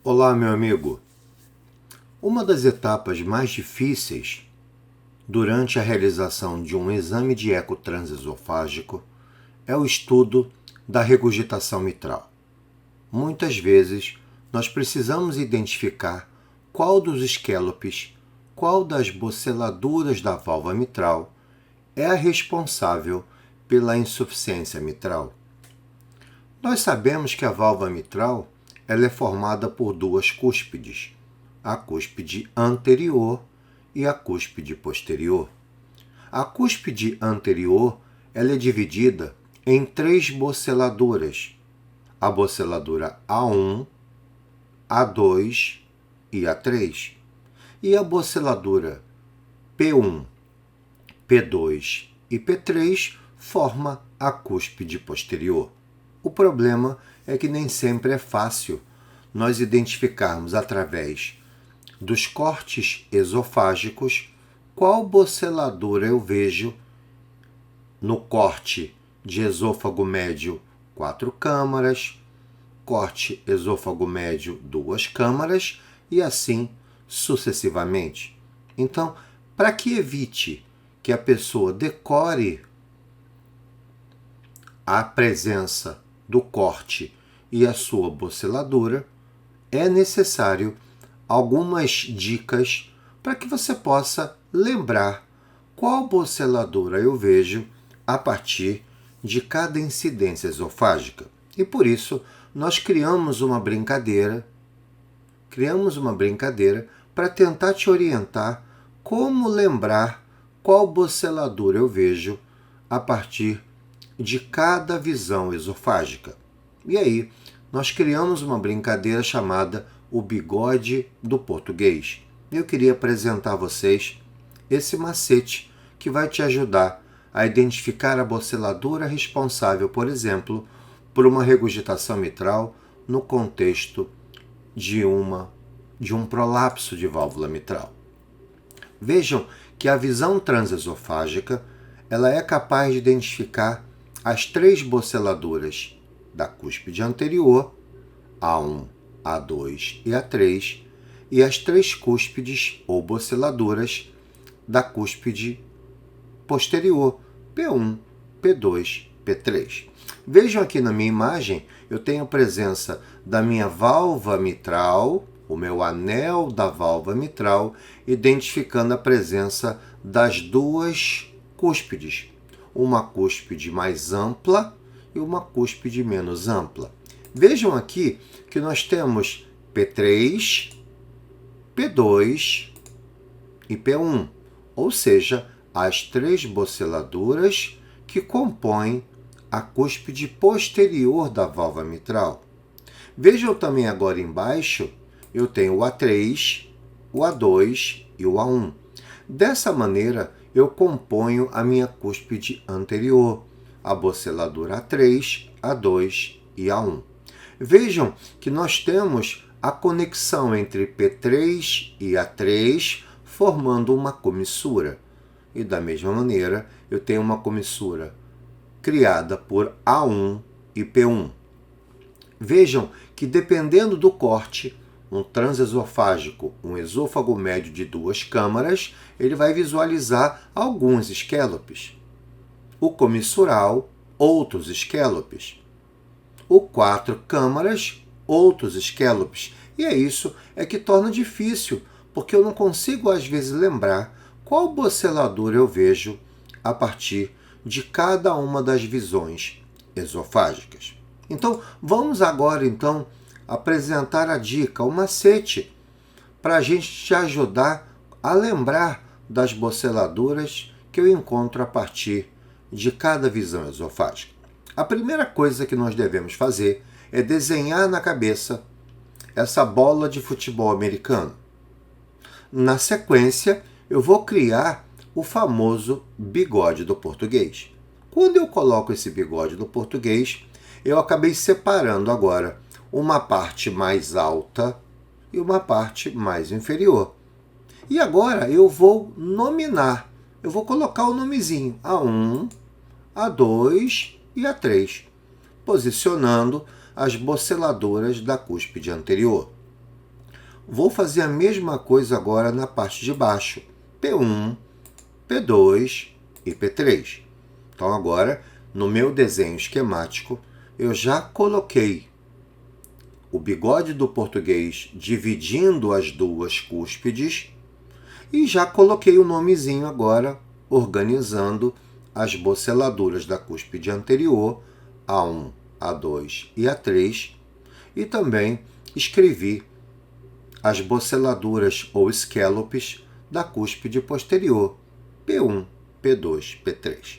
Olá, meu amigo. Uma das etapas mais difíceis durante a realização de um exame de eco transesofágico é o estudo da regurgitação mitral. Muitas vezes, nós precisamos identificar qual dos esquelopes, qual das boceladuras da válvula mitral é a responsável pela insuficiência mitral. Nós sabemos que a válvula mitral ela é formada por duas cúspides, a cúspide anterior e a cúspide posterior. A cúspide anterior ela é dividida em três boceladuras, a boceladura A1, A2 e A3. E a boceladura P1, P2 e P3 forma a cúspide posterior. O problema é que nem sempre é fácil nós identificarmos através dos cortes esofágicos qual boceladura eu vejo no corte de esôfago médio 4 câmaras, corte esôfago médio 2 câmaras e assim sucessivamente. Então, para que evite que a pessoa decore a presença do corte e a sua boceladura, é necessário algumas dicas para que você possa lembrar qual boceladura eu vejo a partir de cada incidência esofágica. E por isso, nós criamos uma brincadeira para tentar te orientar como lembrar qual boceladura eu vejo a partir de cada visão esofágica. E aí, nós criamos uma brincadeira chamada o bigode do português. Eu queria apresentar a vocês esse macete que vai te ajudar a identificar a boceladura responsável, por exemplo, por uma regurgitação mitral no contexto de um prolapso de válvula mitral. Vejam que a visão transesofágica ela é capaz de identificar as três boceladuras da cúspide anterior, A1, A2 e A3, e as três cúspides ou boceladuras da cúspide posterior, P1, P2, P3. Vejam aqui na minha imagem, eu tenho a presença da minha válvula mitral, o meu anel da válvula mitral, identificando a presença das duas cúspides, uma cúspide mais ampla e uma cúspide menos ampla. Vejam aqui que nós temos P3, P2 e P1, ou seja, as três boceladuras que compõem a cúspide posterior da válvula mitral. Vejam também agora embaixo, eu tenho o A3, o A2 e o A1. Dessa maneira, eu componho a minha cúspide anterior, a boceladura A3, A2 e A1. Vejam que nós temos a conexão entre P3 e A3 formando uma comissura. E da mesma maneira, eu tenho uma comissura criada por A1 e P1. Vejam que dependendo do corte, um transesofágico, um esôfago médio de 2 câmaras, ele vai visualizar alguns esquelopes. O comissural, outros esquelopes. O 4 câmaras, outros esquelopes. E é isso que torna difícil, porque eu não consigo às vezes lembrar qual boceladura eu vejo a partir de cada uma das visões esofágicas. Então, vamos agora apresentar a dica, o macete, para a gente te ajudar a lembrar das boceladuras que eu encontro a partir de cada visão esofágica. A primeira coisa que nós devemos fazer é desenhar na cabeça essa bola de futebol americano. Na sequência, eu vou criar o famoso bigode do português. Quando eu coloco esse bigode do português, eu acabei separando agora uma parte mais alta e uma parte mais inferior. E agora eu vou nominar, eu vou colocar o nomezinho A1, A2 e A3, posicionando as boceladuras da cúspide anterior. Vou fazer a mesma coisa agora na parte de baixo. P1, P2 e P3. Então agora, no meu desenho esquemático, eu já coloquei o bigode do português dividindo as duas cúspides e já coloquei o nomezinho agora, organizando as boceladuras da cúspide anterior, A1, A2 e A3, e também escrevi as boceladuras ou scallops da cúspide posterior, P1, P2, P3.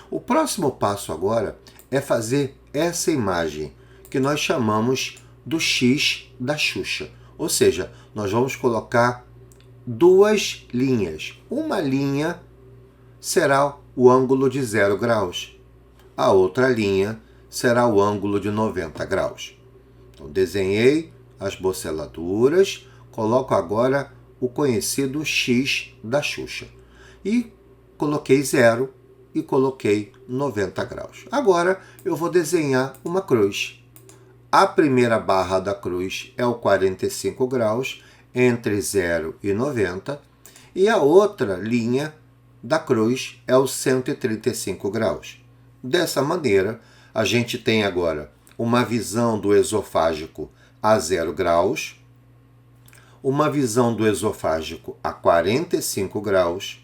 O próximo passo agora é fazer essa imagem, que nós chamamos do X da Xuxa. Ou seja, nós vamos colocar duas linhas. Uma linha será o ângulo de 0 graus. A outra linha será o ângulo de 90 graus. Então, desenhei as boceladuras, coloco agora o conhecido X da Xuxa. E coloquei 0 e coloquei 90 graus. Agora eu vou desenhar uma cruz. A primeira barra da cruz é o 45 graus, entre 0 e 90, e a outra linha da cruz é o 135 graus. Dessa maneira, a gente tem agora uma visão do esofágico a 0 graus, uma visão do esofágico a 45 graus,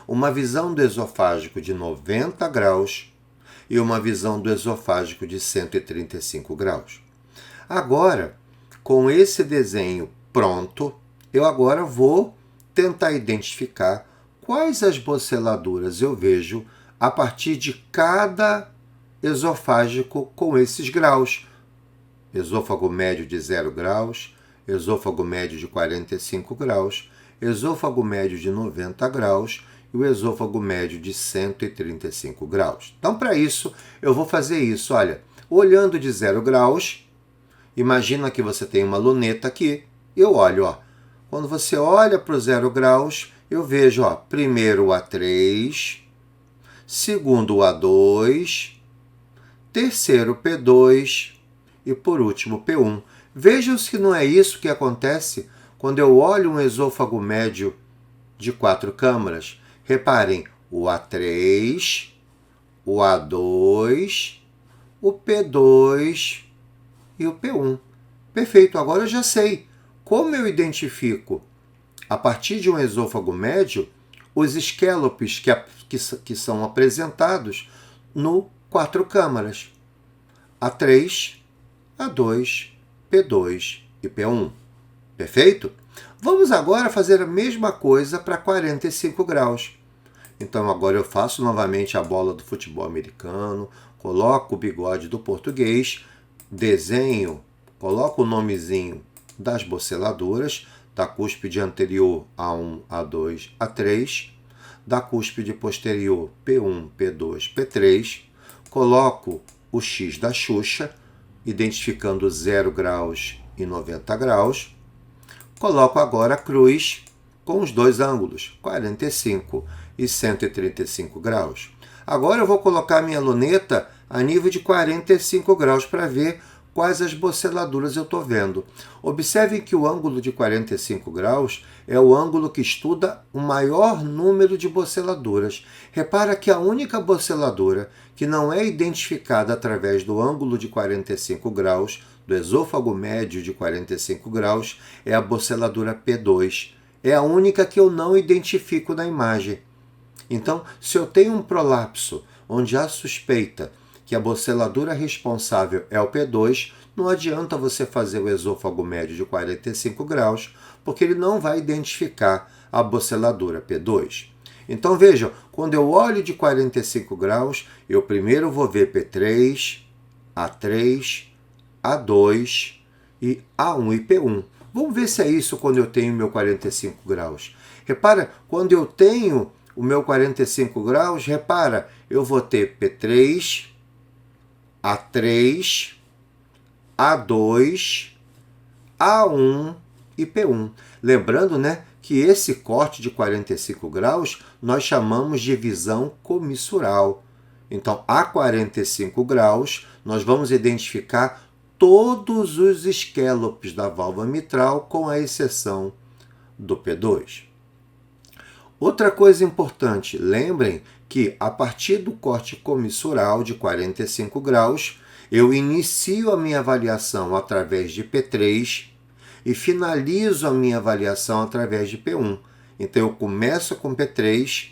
uma visão do esofágico de 90 graus e uma visão do esofágico de 135 graus. Agora, com esse desenho pronto, eu agora vou tentar identificar quais as boceladuras eu vejo a partir de cada esofágico com esses graus. Esôfago médio de 0 graus, esôfago médio de 45 graus, esôfago médio de 90 graus e o esôfago médio de 135 graus. Então, para isso, eu vou fazer isso. Olha, olhando de 0 graus, imagina que você tem uma luneta aqui. Eu olho, ó. Quando você olha para o 0 graus, eu vejo, ó, primeiro o A3, segundo o A2, terceiro o P2 e, por último, o P1. Vejam se não é isso que acontece quando eu olho um esôfago médio de 4 câmaras. Reparem, o A3, o A2, o P2 e o P1. Perfeito, agora eu já sei como eu identifico, a partir de um esôfago médio, os scallops que são apresentados no 4 câmaras. A3, A2, P2 e P1. Perfeito? Vamos agora fazer a mesma coisa para 45 graus. Então agora eu faço novamente a bola do futebol americano, coloco o bigode do português, desenho, coloco o nomezinho das boceladuras, da cúspide anterior A1, A2, A3, da cúspide posterior P1, P2, P3, coloco o X da Xuxa, identificando 0 graus e 90 graus, coloco agora a cruz com os dois ângulos, 45 e 135 graus. Agora eu vou colocar a minha luneta a nível de 45 graus para ver quais as boceladuras eu estou vendo. Observem que o ângulo de 45 graus é o ângulo que estuda o maior número de boceladuras. Repara que a única boceladura que não é identificada através do ângulo de 45 graus, do esôfago médio de 45 graus, é a boceladura P2. É a única que eu não identifico na imagem. Então, se eu tenho um prolapso onde há suspeita que a boceladura responsável é o P2, não adianta você fazer o esôfago médio de 45 graus, porque ele não vai identificar a boceladura P2. Então vejam, quando eu olho de 45 graus, eu primeiro vou ver P3, A3, A2 e A1 e P1. Vamos ver se é isso quando eu tenho meu 45 graus. Repara, quando eu tenho o meu 45 graus, repara, eu vou ter P3, A3, A2, A1 e P1. Lembrando, né, que esse corte de 45 graus nós chamamos de visão comissural. Então, a 45 graus, nós vamos identificar todos os esquélopes da válvula mitral, com a exceção do P2. Outra coisa importante, lembrem que a partir do corte comissural de 45 graus, eu inicio a minha avaliação através de P3 e finalizo a minha avaliação através de P1. Então eu começo com P3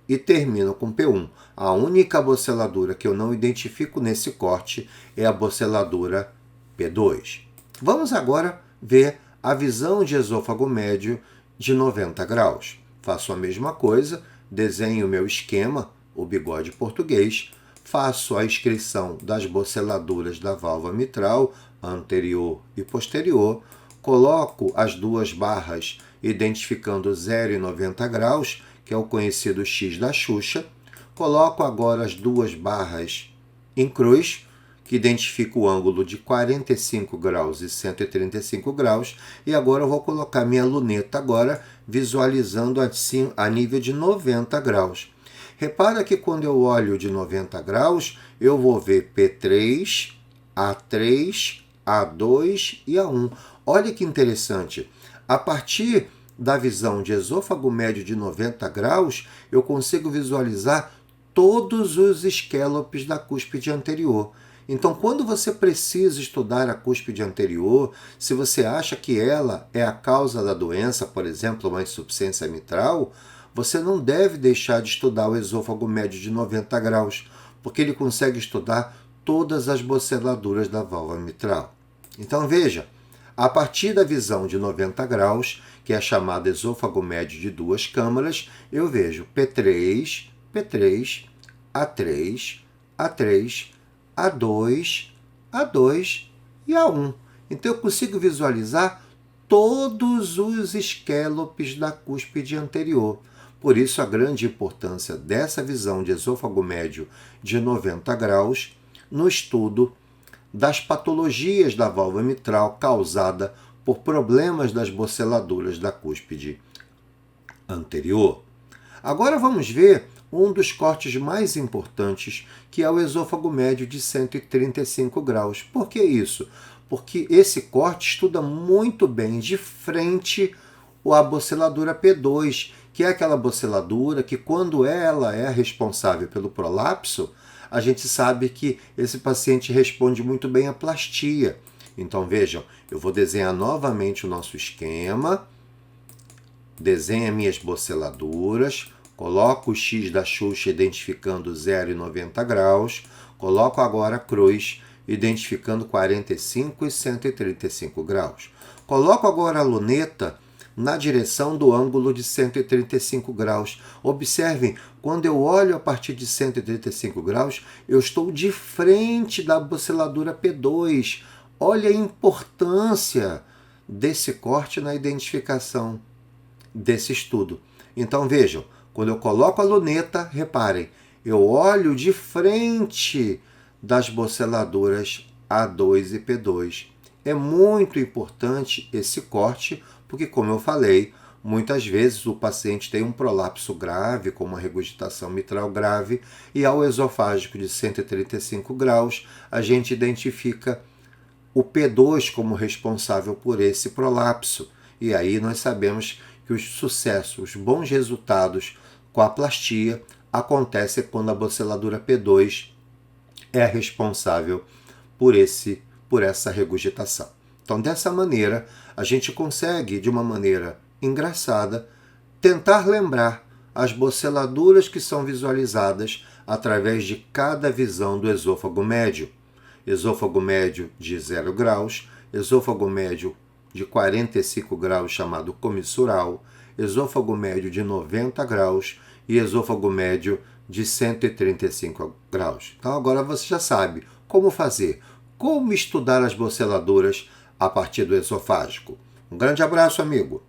e termino com P1. A única boceladura que eu não identifico nesse corte é a boceladura P2. Vamos agora ver a visão de esôfago médio de 90 graus. Faço a mesma coisa, desenho o meu esquema, o bigode português, faço a inscrição das boceladuras da válvula mitral, anterior e posterior, coloco as duas barras identificando 0 e 90 graus, que é o conhecido X da Xuxa, coloco agora as duas barras em cruz, que identifica o ângulo de 45 graus e 135 graus, e agora eu vou colocar minha luneta agora visualizando assim a nível de 90 graus. Repara que quando eu olho de 90 graus, eu vou ver P3, A3, A2 e A1. Olha que interessante. A partir da visão de esôfago médio de 90 graus, eu consigo visualizar todos os esquélopes da cúspide anterior. Então, quando você precisa estudar a cúspide anterior, se você acha que ela é a causa da doença, por exemplo, uma insuficiência mitral, você não deve deixar de estudar o esôfago médio de 90 graus, porque ele consegue estudar todas as boceladuras da válvula mitral. Então, veja, a partir da visão de 90 graus, que é a chamada esôfago médio de duas câmaras, eu vejo P3, P3, A3, A3, A2, A2 e A1. Então eu consigo visualizar todos os esquélopes da cúspide anterior. Por isso a grande importância dessa visão de esôfago médio de 90 graus no estudo das patologias da válvula mitral causada por problemas das boceladuras da cúspide anterior. Agora vamos ver um dos cortes mais importantes, que é o esôfago médio de 135 graus. Por que isso? Porque esse corte estuda muito bem de frente a boceladura P2, que é aquela boceladura que, quando ela é responsável pelo prolapso, a gente sabe que esse paciente responde muito bem à plastia. Então vejam, eu vou desenhar novamente o nosso esquema, desenho minhas boceladuras, coloco o X da Xuxa identificando 0 e 90 graus, coloco agora a cruz identificando 45 e 135 graus. Coloco agora a luneta na direção do ângulo de 135 graus. Observem, quando eu olho a partir de 135 graus, eu estou de frente da boceladura P2. Olha a importância desse corte na identificação desse estudo. Então vejam, quando eu coloco a luneta, reparem, eu olho de frente das boceladuras A2 e P2. É muito importante esse corte, porque, como eu falei, muitas vezes o paciente tem um prolapso grave, com uma regurgitação mitral grave, e ao esofágico de 135 graus, a gente identifica o P2 como responsável por esse prolapso. E aí nós sabemos que os sucessos, os bons resultados com a plastia acontecem quando a boceladura P2 é responsável por essa regurgitação. Então, dessa maneira, a gente consegue, de uma maneira engraçada, tentar lembrar as boceladuras que são visualizadas através de cada visão do esôfago médio. Esôfago médio de 0 graus, esôfago médio de 45 graus, chamado comissural, esôfago médio de 90 graus e esôfago médio de 135 graus. Então agora você já sabe como fazer, como estudar as boceladuras a partir do esofágico. Um grande abraço, amigo!